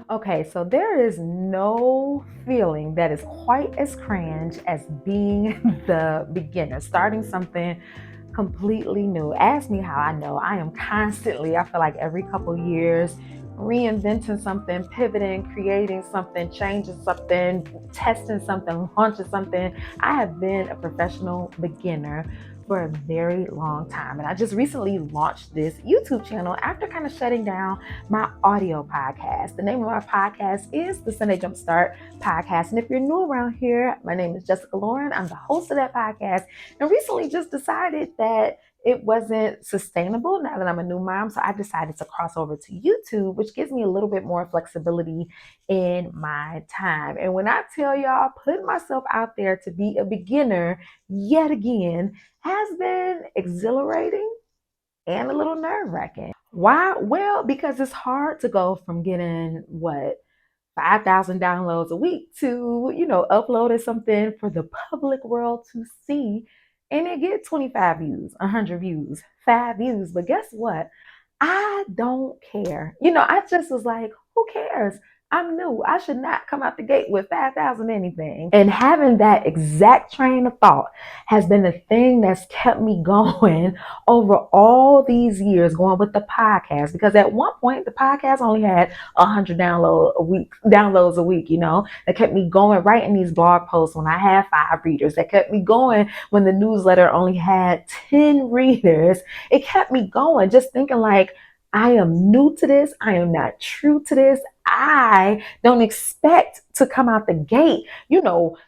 Okay, so there is no feeling that is quite as cringe as being the beginner, starting something completely new. Ask me how I know. I am constantly, I feel like every couple years, reinventing something, pivoting, creating something, changing something, testing something, launching something. I have been a professional beginner for a very long time. And I just recently launched this YouTube channel after kind of shutting down my audio podcast. The name of my podcast is the Sunday Jumpstart Podcast. And if you're new around here, my name is Jessica Lauren. I'm the host of that podcast and recently just decided that it wasn't sustainable now that I'm a new mom. So I decided to cross over to YouTube, which gives me a little bit more flexibility in my time. And when I tell y'all, putting myself out there to be a beginner yet again has been exhilarating and a little nerve wracking. Why? Well, because it's hard to go from getting 5,000 downloads a week to, uploading something for the public world to see and it get 25 views, 100 views, 5 views. But guess what? I don't care. I just was like, who cares? I'm new. I should not come out the gate with 5,000 anything. And having that exact train of thought has been the thing that's kept me going over all these years, going with the podcast. Because at one point, the podcast only had 100 downloads a week, that kept me going writing these blog posts when I had 5 readers, that kept me going when the newsletter only had 10 readers. It kept me going, just thinking like, I am new to this. I am not true to this. I don't expect to come out the gate,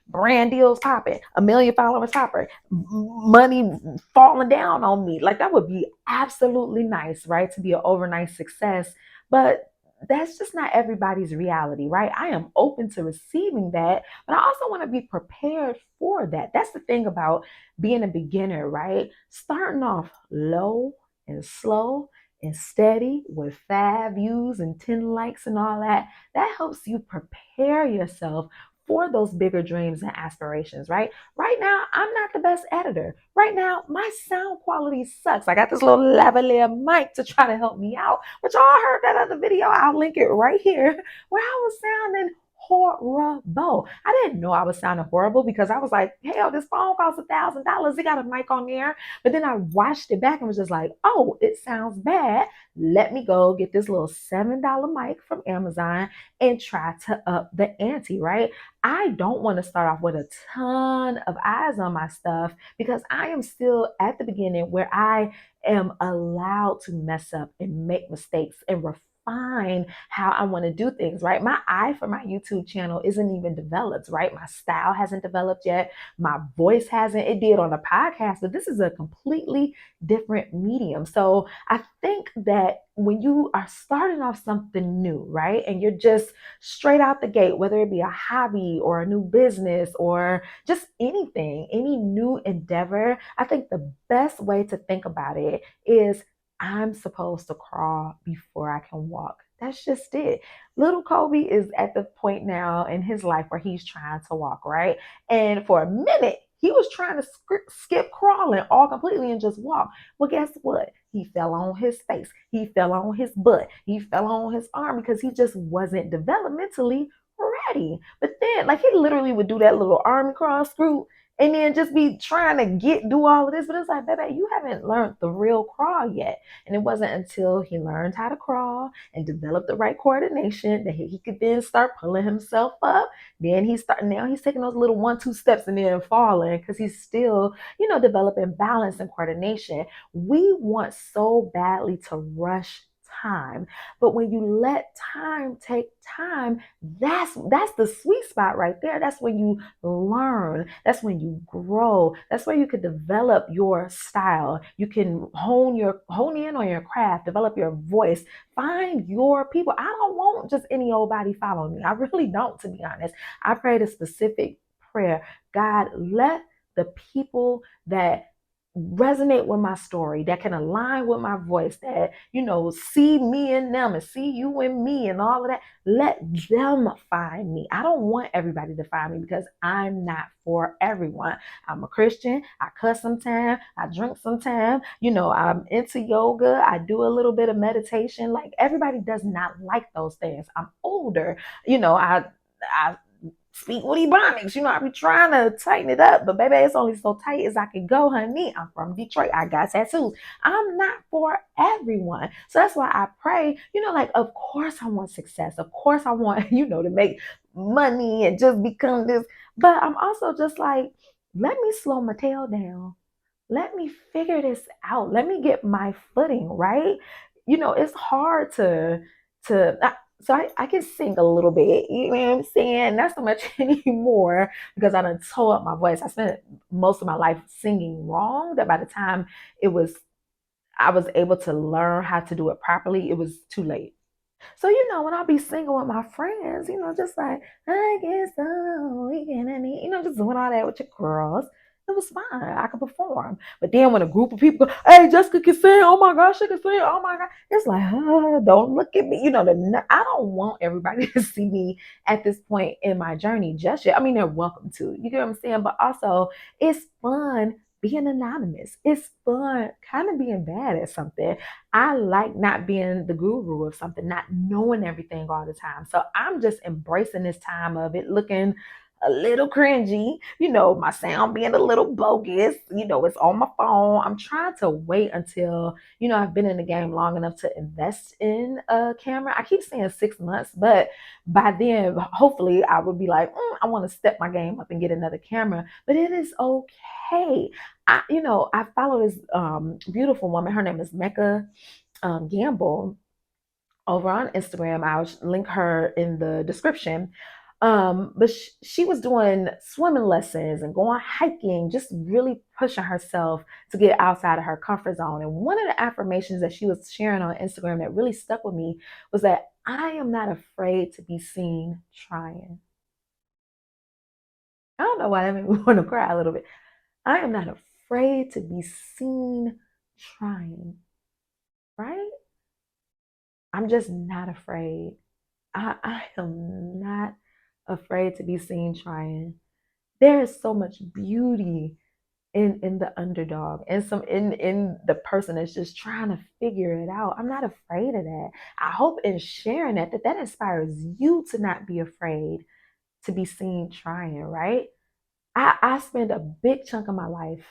brand deals popping, a million followers popping, money falling down on me. Like that would be absolutely nice, right? To be an overnight success. But that's just not everybody's reality, right? I am open to receiving that, but I also want to be prepared for that. That's the thing about being a beginner, right? Starting off low and slow and steady with 5 views and 10 likes and all that, that helps you prepare yourself for those bigger dreams and aspirations, right? Right now, I'm not the best editor. Right now, my sound quality sucks. I got this little lavalier mic to try to help me out, but y'all heard that other video. I'll link it right here where I was sounding horrible. I didn't know I was sounding horrible because I was like, hell, this phone costs $1,000. They got a mic on there. But then I watched it back and was just like, oh, it sounds bad. Let me go get this little $7 mic from Amazon and try to up the ante, right? I don't want to start off with a ton of eyes on my stuff because I am still at the beginning where I am allowed to mess up and make mistakes and refine how I want to do things, right? My eye for my YouTube channel isn't even developed, right? My style hasn't developed yet. My voice hasn't. It did on a podcast, but this is a completely different medium. So I think that when you are starting off something new, right, and you're just straight out the gate, whether it be a hobby or a new business or just anything, any new endeavor, I think the best way to think about it is I'm supposed to crawl before I can walk. That's just it. Little Kobe is at the point now in his life where he's trying to walk, right? And for a minute, he was trying to skip crawling all completely and just walk. Well, guess what? He fell on his face. He fell on his butt. He fell on his arm because he just wasn't developmentally ready. But then, like, he literally would do that little army crawl screw and then just be trying to do all of this. But it's like, baby, you haven't learned the real crawl yet. And it wasn't until he learned how to crawl and developed the right coordination that he could then start pulling himself up. Then now he's taking those little 1-2 steps and then falling because he's still, developing balance and coordination. We want so badly to rush time. But when you let time take time, that's the sweet spot right there. That's when you learn. That's when you grow. That's where you can develop your style. You can hone in on your craft, develop your voice, find your people. I don't want just any old body following me. I really don't, to be honest. I prayed a specific prayer. God, let the people that resonate with my story, that can align with my voice, that, see me in them and see you in me and all of that, let them find me. I don't want everybody to find me because I'm not for everyone. I'm a Christian. I cuss sometimes. I drink sometimes. I'm into yoga. I do a little bit of meditation. Like, everybody does not like those things. I'm older. I speak with Ebonics. I be trying to tighten it up, but baby, it's only so tight as I can go, honey. I'm from Detroit. I got tattoos. I'm not for everyone. So that's why I pray, like, of course I want success. Of course I want, to make money and just become this. But I'm also just like, let me slow my tail down. Let me figure this out. Let me get my footing, right? It's hard so I can sing a little bit, you know what I'm saying? Not so much anymore because I done tore up my voice. I spent most of my life singing wrong, that by the time it was I was able to learn how to do it properly, it was too late. So, when I'll be singing with my friends, just like, I guess so, we can, just doing all that with your girls, it was fine. I could perform. But then when a group of people go, hey, Jessica can sing, oh my gosh, she can sing, oh my God. It's like, don't look at me. I don't want everybody to see me at this point in my journey just yet. I mean, they're welcome to. You get what I'm saying? But also, it's fun being anonymous. It's fun kind of being bad at something. I like not being the guru of something, not knowing everything all the time. So I'm just embracing this time of it looking a little cringy, my sound being a little bogus, it's on my phone. I'm trying to wait until, I've been in the game long enough to invest in a camera. I keep saying 6 months, but by then, hopefully, I would be like, I want to step my game up and get another camera. But it is okay. I follow this beautiful woman. Her name is Mecca Gamble over on Instagram. I'll link her in the description. But she was doing swimming lessons and going hiking, just really pushing herself to get outside of her comfort zone. And one of the affirmations that she was sharing on Instagram that really stuck with me was that I am not afraid to be seen trying. I don't know why that made me want to cry a little bit. I am not afraid to be seen trying, right? I'm just not afraid. I am not afraid to be seen trying. There is so much beauty in the underdog and some in the person that's just trying to figure it out. I'm not afraid of that. I hope in sharing that inspires you to not be afraid to be seen trying, right? I spend a big chunk of my life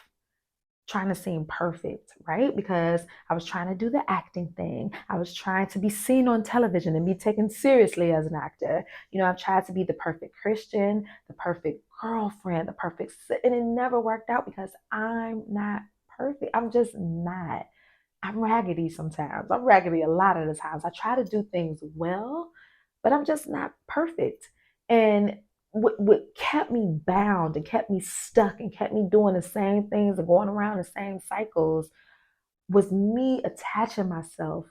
trying to seem perfect, right? Because I was trying to do the acting thing. I was trying to be seen on television and be taken seriously as an actor. I've tried to be the perfect Christian, the perfect girlfriend, and it never worked out because I'm not perfect. I'm just not. I'm raggedy sometimes. I'm raggedy a lot of the times. I try to do things well, but I'm just not perfect. And what kept me bound and kept me stuck and kept me doing the same things and going around the same cycles was me attaching myself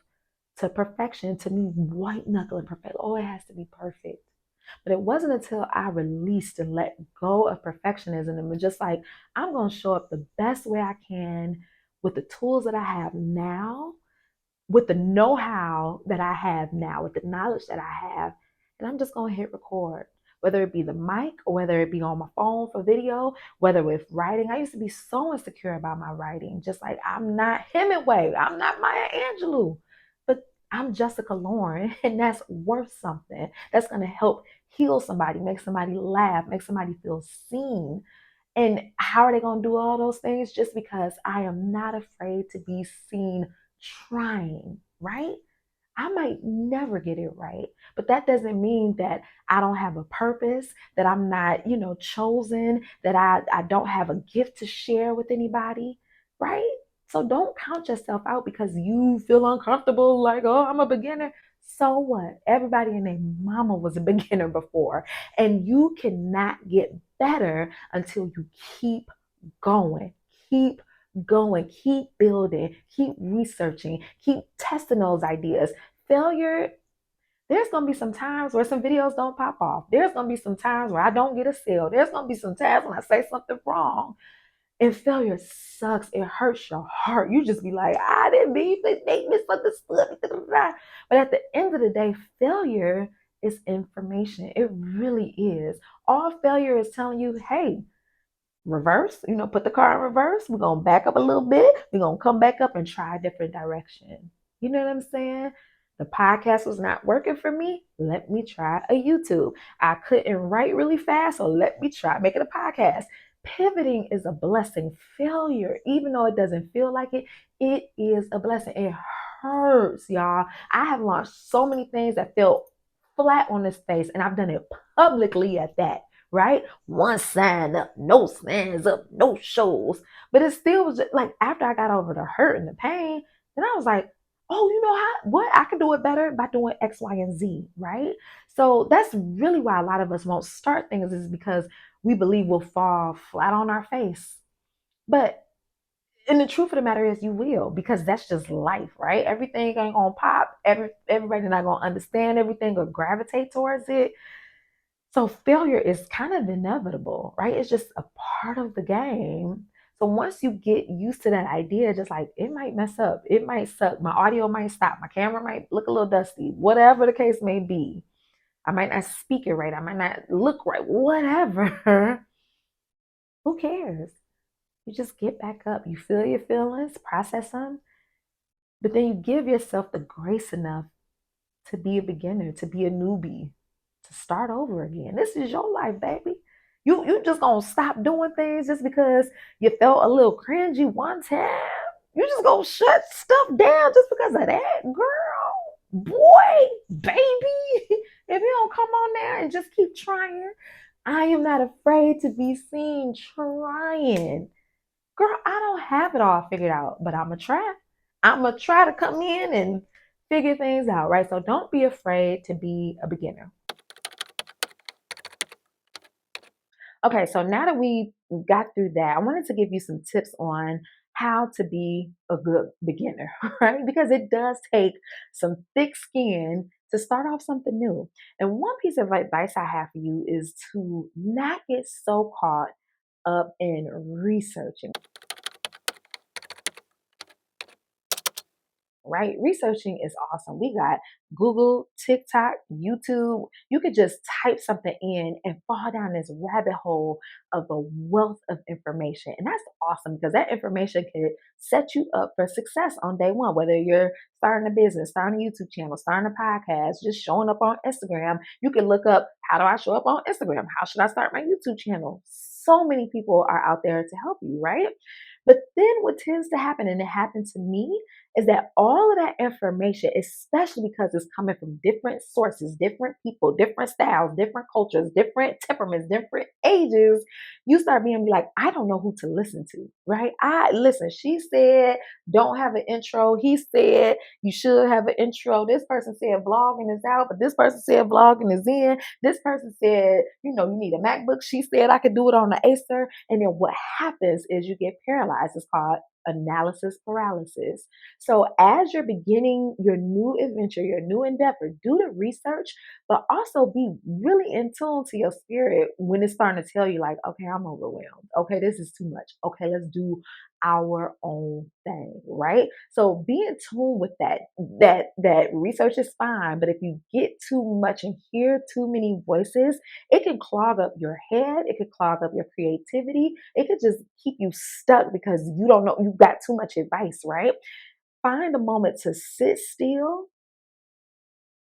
to perfection, to me white knuckling perfect. Oh, it has to be perfect. But it wasn't until I released and let go of perfectionism and was just like, I'm going to show up the best way I can with the tools that I have now, with the know-how that I have now, with the knowledge that I have, and I'm just going to hit record. Whether it be the mic or whether it be on my phone for video, whether with writing. I used to be so insecure about my writing. Just like, I'm not Hemingway. I'm not Maya Angelou. But I'm Jessica Lauren, and that's worth something. That's going to help heal somebody, make somebody laugh, make somebody feel seen. And how are they going to do all those things? Just because I am not afraid to be seen trying, right? I might never get it right, but that doesn't mean that I don't have a purpose, that I'm not, chosen, that I don't have a gift to share with anybody, right? So don't count yourself out because you feel uncomfortable, like, oh, I'm a beginner. So what? Everybody and their mama was a beginner before, and you cannot get better until you keep going. Keep going, keep building, keep researching, keep testing those ideas. Failure, there's going to be some times where some videos don't pop off. There's going to be some times where I don't get a sale. There's going to be some times when I say something wrong. And failure sucks. It hurts your heart. You just be like, I didn't be, they misunderstood. But at the end of the day, failure is information. It really is. All failure is telling you, hey, reverse, put the car in reverse. We're going to back up a little bit. We're going to come back up and try a different direction. You know what I'm saying? The podcast was not working for me. Let me try a YouTube. I couldn't write really fast, so let me try making a podcast. Pivoting is a blessing. Failure, even though it doesn't feel like it, it is a blessing. It hurts, y'all. I have launched so many things that felt flat on this face, and I've done it publicly at that, right? One sign up, no signs up, no shows. But it still was just, like, after I got over the hurt and the pain, then I was like, oh, you know how what I can do it better by doing X, Y, and Z, right? So that's really why a lot of us won't start things, is because we believe we'll fall flat on our face. But and the truth of the matter is you will, because that's just life, right? Everything ain't gonna pop. Everybody's not gonna understand everything or gravitate towards it. So failure is kind of inevitable, right? It's just a part of the game. So once you get used to that idea, just like it might mess up, it might suck, my audio might stop, my camera might look a little dusty, whatever the case may be. I might not speak it right, I might not look right, whatever. Who cares? You just get back up. You feel your feelings, process them, but then you give yourself the grace enough to be a beginner, to be a newbie, to start over again. This is your life, baby. You just gonna stop doing things just because you felt a little cringy one time. You just gonna shut stuff down just because of that, girl, boy, baby. If you don't come on there and just keep trying, I am not afraid to be seen trying. Girl, I don't have it all figured out, but I'm gonna try. I'm gonna try to come in and figure things out, right? So don't be afraid to be a beginner. Okay, so now that we got through that, I wanted to give you some tips on how to be a good beginner, right? Because it does take some thick skin to start off something new. And one piece of advice I have for you is to not get so caught up in researching. Right? Researching is awesome. We got Google, TikTok, YouTube. You could just type something in and fall down this rabbit hole of a wealth of information. And that's awesome because that information can set you up for success on day one, whether you're starting a business, starting a YouTube channel, starting a podcast, just showing up on Instagram. You can look up, how do I show up on Instagram? How should I start my YouTube channel? So many people are out there to help you, right? But then what tends to happen, and it happened to me, is that all of that information, especially because it's coming from different sources, different people, different styles, different cultures, different temperaments, different ages, you start being like, I don't know who to listen to, right? I listen, she said, don't have an intro. He said, you should have an intro. This person said vlogging is out, but this person said vlogging is in. This person said, you need a MacBook. She said I could do it on the Acer. And then what happens is you get paralyzed. It's called analysis paralysis. So as you're beginning your new adventure, your new endeavor, do the research, but also be really in tune to your spirit when it's starting to tell you like, okay, I'm overwhelmed. Okay, this is too much. Okay, let's do our own thing, right? So be in tune with that. That research is fine, but if you get too much and hear too many voices, it can clog up your head, it could clog up your creativity, it could just keep you stuck because you don't know, you've got too much advice, right? Find a moment to sit still,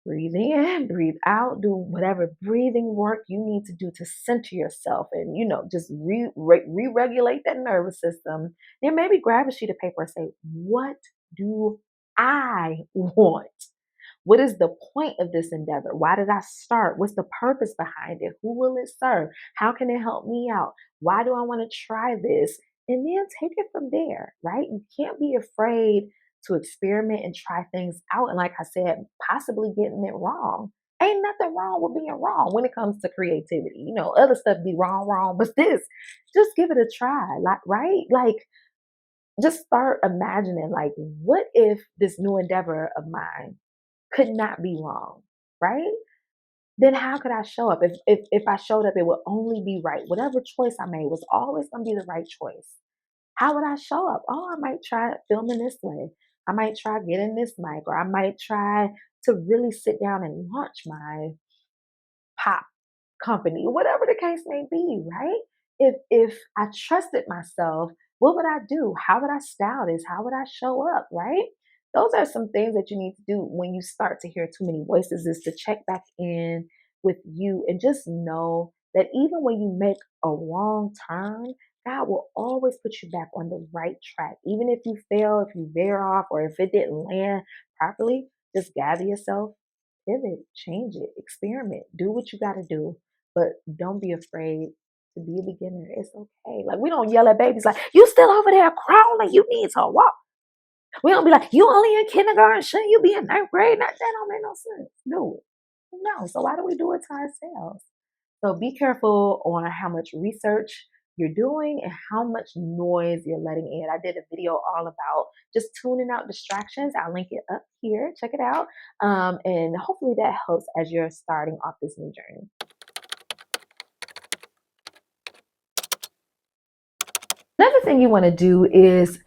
breathe in, breathe out, do whatever breathing work you need to do to center yourself and, just re-regulate that nervous system. Then maybe grab a sheet of paper and say, what do I want? What is the point of this endeavor? Why did I start? What's the purpose behind it? Who will it serve? How can it help me out? Why do I want to try this? And then take it from there, right? You can't be afraid to experiment and try things out. And like I said, possibly getting it wrong. Ain't nothing wrong with being wrong when it comes to creativity. Other stuff be wrong, but this, just give it a try, like, right? Like, just start imagining, like, what if this new endeavor of mine could not be wrong, right? Then how could I show up? If I showed up, it would only be right. Whatever choice I made was always going to be the right choice. how would I show up? Oh, I might try filming this way. I might try getting this mic, or I might try to really sit down and launch my pop company, whatever the case may be, right? If I trusted myself, what would I do? How would I style this? How would I show up, right? Those are some things that you need to do when you start to hear too many voices, is to check back in with you and just know that even when you make a wrong turn, God will always put you back on the right track. Even if you fail, if you veer off, or if it didn't land properly, just gather yourself, pivot, change it, experiment, do what you got to do, but don't be afraid to be a beginner. It's okay. Like, we don't yell at babies like, you still over there crawling, you need to walk. We don't be like, you only in kindergarten, shouldn't you be in ninth grade? That don't make no sense. Do it. No. So why do we do it to ourselves? So be careful on how much research you're doing and how much noise you're letting in. I did a video all about just tuning out distractions. I'll link it up here. Check it out. And hopefully that helps as you're starting off this new journey. Another thing you want to do is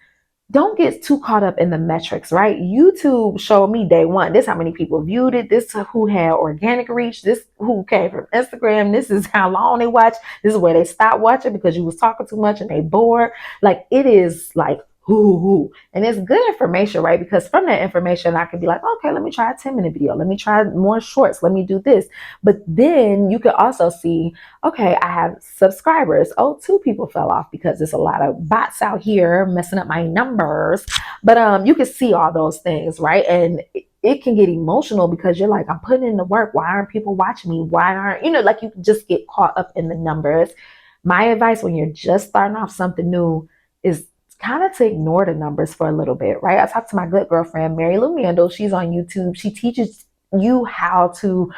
don't get too caught up in the metrics, right? YouTube showed me day one, this how many people viewed it, this who had organic reach, this who came from Instagram, this is how long they watch, this is where they stopped watching because you was talking too much and they bored. Like, it is like who. And it's good information, right? Because from that information, I could be like, okay, let me try a 10-minute video. Let me try more shorts. Let me do this. But then you could also see, okay, I have subscribers. Oh, 2 people fell off because there's a lot of bots out here messing up my numbers. But you can see all those things, right? And it can get emotional because you're like, I'm putting in the work. Why aren't people watching me? Why aren't, like, you just get caught up in the numbers. My advice when you're just starting off something new is kind of to ignore the numbers for a little bit, right? I talked to my good girlfriend, Mary Lou Mandel. She's on YouTube. She teaches you how to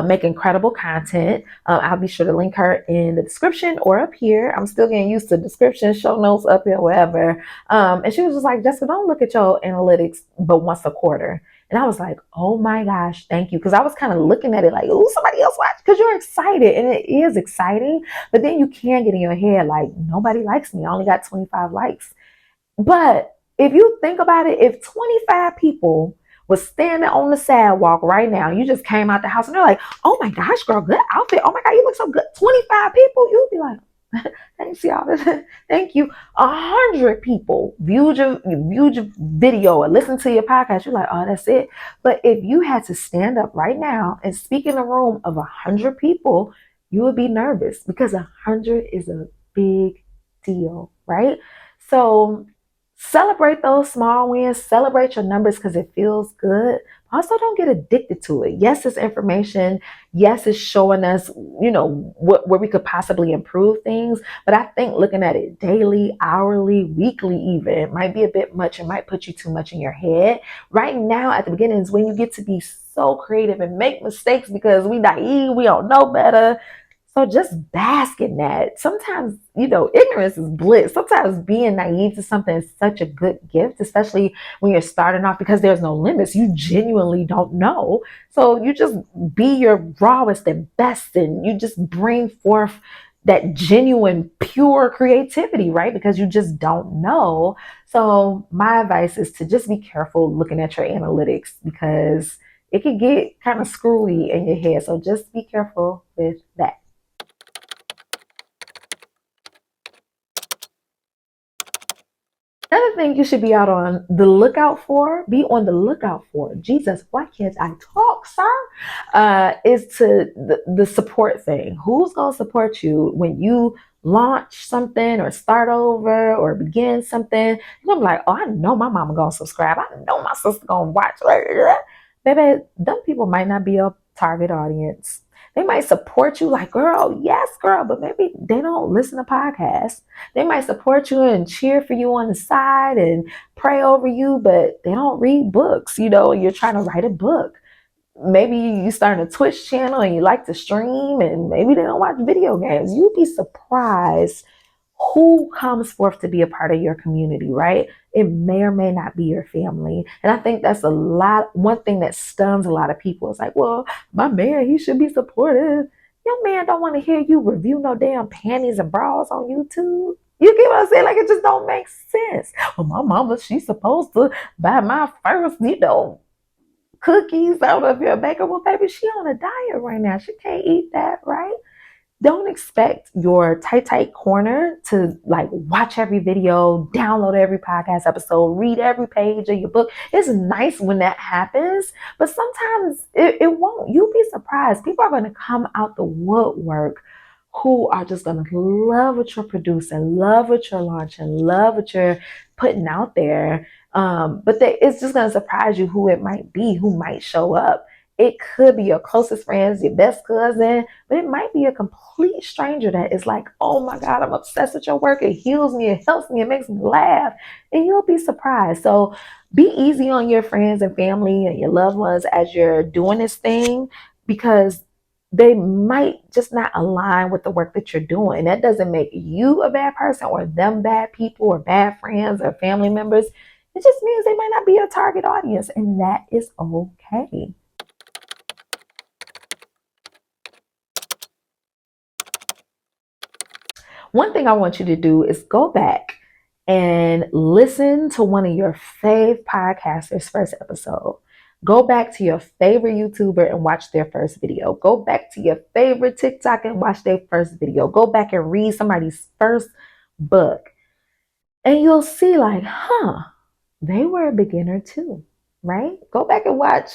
make incredible content. I'll be sure to link her in the description or up here. I'm still getting used to description, show notes up here, wherever. And she was just like, Jessica, don't look at your analytics but once a quarter. And I was like, oh my gosh, thank you. Because I was kind of looking at it like, oh, somebody else watch. Because you're excited. And it is exciting. But then you can get in your head like, nobody likes me. I only got 25 likes. But if you think about it, if 25 people was standing on the sidewalk right now, you just came out the house and they're like, oh my gosh, girl, good outfit. Oh my God, you look so good. 25 people, you'd be like, thanks, y'all. Thank you. 100 people viewed your video or listened to your podcast. You're like, oh, that's it. But if you had to stand up right now and speak in a room of 100 people, you would be nervous because 100 is a big deal, right? So celebrate those small wins, celebrate your numbers because it feels good. Also, don't get addicted to it. Yes, it's information. Yes, it's showing us, where we could possibly improve things. But I think looking at it daily, hourly, weekly, even, it might be a bit much. It might put you too much in your head. Right now, at the beginning is when you get to be so creative and make mistakes because we naive, we don't know better. So just bask in that. Sometimes, ignorance is bliss. Sometimes being naive to something is such a good gift, especially when you're starting off because there's no limits. You genuinely don't know. So you just be your rawest and best and you just bring forth that genuine, pure creativity, right? Because you just don't know. So my advice is to just be careful looking at your analytics because it can get kind of screwy in your head. So just be careful with that. Another thing you should be be on the lookout for, Jesus, why can't I talk, sir? Is to the support thing. Who's going to support you when you launch something or start over or begin something? You're going to be like, oh, I know my mama going to subscribe. I know my sister going to watch. Baby, them people might not be your target audience. They might support you like, girl, yes, girl, but maybe they don't listen to podcasts. They might support you and cheer for you on the side and pray over you, but they don't read books. You're trying to write a book. Maybe you start a Twitch channel and you like to stream and maybe they don't watch video games. You'd be surprised who comes forth to be a part of your community, right? It may or may not be your family. And I think that's one thing that stuns a lot of people. It's like, well, my man, he should be supportive. Your man don't want to hear you review no damn panties and bras on YouTube. You get what I'm saying? Like, it just don't make sense. Well, my mama, she's supposed to buy my first, cookies. I don't know if you're a baker. Well, baby, she on a diet right now. She can't eat that, right? Don't expect your tight corner to like watch every video, download every podcast episode, read every page of your book. It's nice when that happens, but sometimes it won't. You'll be surprised. People are going to come out the woodwork who are just going to love what you're producing, love what you're launching, love what you're putting out there. It's just going to surprise you who it might be, who might show up. It could be your closest friends, your best cousin, but it might be a complete stranger that is like, oh my God, I'm obsessed with your work. It heals me, it helps me, it makes me laugh. And you'll be surprised. So be easy on your friends and family and your loved ones as you're doing this thing, because they might just not align with the work that you're doing. That doesn't make you a bad person or them bad people or bad friends or family members. It just means they might not be your target audience, and that is okay. One thing I want you to do is go back and listen to one of your fave podcasters' first episode. Go back to your favorite YouTuber and watch their first video. Go back to your favorite TikTok and watch their first video. Go back and read somebody's first book. And you'll see like, they were a beginner too, right? Go back and watch.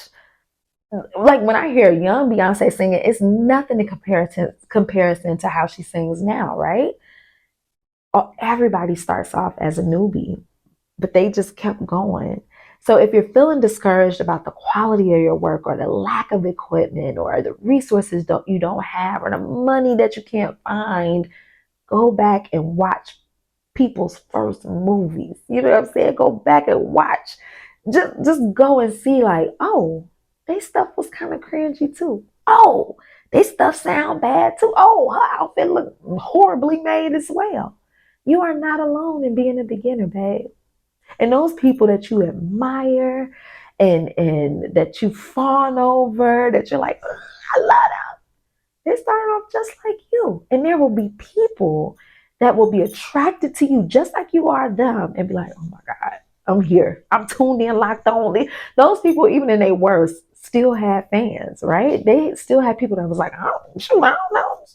Like when I hear young Beyonce singing, it's nothing in comparison to how she sings now, right? Everybody starts off as a newbie, but they just kept going. So if you're feeling discouraged about the quality of your work or the lack of equipment or the resources you don't have or the money that you can't find, go back and watch people's first movies. You know what I'm saying? Go back and watch. Just go and see like, oh, they stuff was kind of cringy too. Oh, they stuff sound bad too. Oh, her outfit look horribly made as well. You are not alone in being a beginner, babe. And those people that you admire and that you fawn over, that you're like, I love them. They start off just like you. And there will be people that will be attracted to you just like you are them and be like, oh my God, I'm here. I'm tuned in, locked on. Those people, even in their worst, still had fans, right? They still had people that was like, I don't know.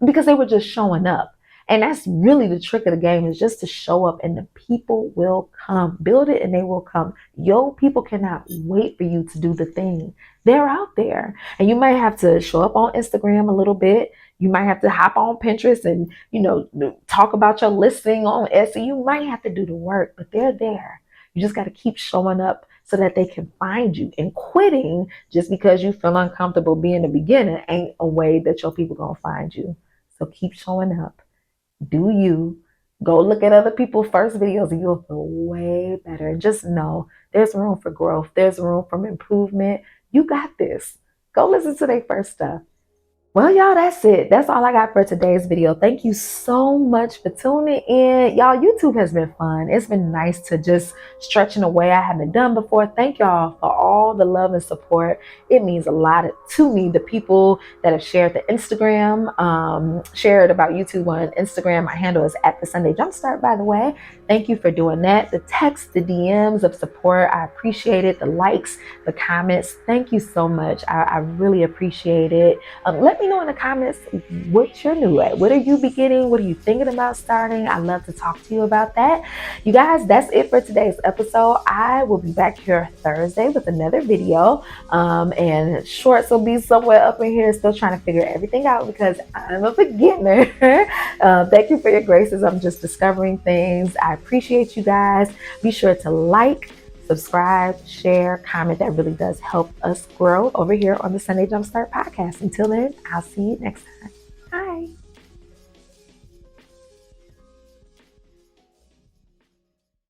Because they were just showing up. And that's really the trick of the game, is just to show up and the people will come. Build it and they will come. Yo, people cannot wait for you to do the thing. They're out there. And you might have to show up on Instagram a little bit. You might have to hop on Pinterest and, talk about your listing on Etsy. You might have to do the work, but they're there. You just got to keep showing up so that they can find you. And quitting just because you feel uncomfortable being a beginner ain't a way that your people gonna find you. So keep showing up. Do you. Go look at other people's first videos and you'll feel way better. And just know there's room for growth. There's room for improvement. You got this. Go listen to their first stuff. Well, y'all, that's it. That's all I got for today's video. Thank you so much for tuning in. Y'all, YouTube has been fun. It's been nice to just stretch in a way I haven't done before. Thank y'all for all the love and support. It means a lot to me. The people that have shared the Instagram, shared about YouTube on Instagram. My handle is @theSundayJumpstart, by the way. Thank you for doing that. The text, the DMs of support, I appreciate it. The likes, the comments. Thank you so much. I really appreciate it. Let me know in the comments what you're new at. What are you beginning? What are you thinking about starting? I'd love to talk to you about that. You guys, that's it for today's episode. I will be back here Thursday with another video. And shorts will be somewhere up in here, still trying to figure everything out because I'm a beginner. Thank you for your graces. I'm just discovering things. I appreciate you guys. Be sure to like, subscribe, share, comment. That really does help us grow over here on the Sunday Jumpstart podcast. Until then, I'll see you next time.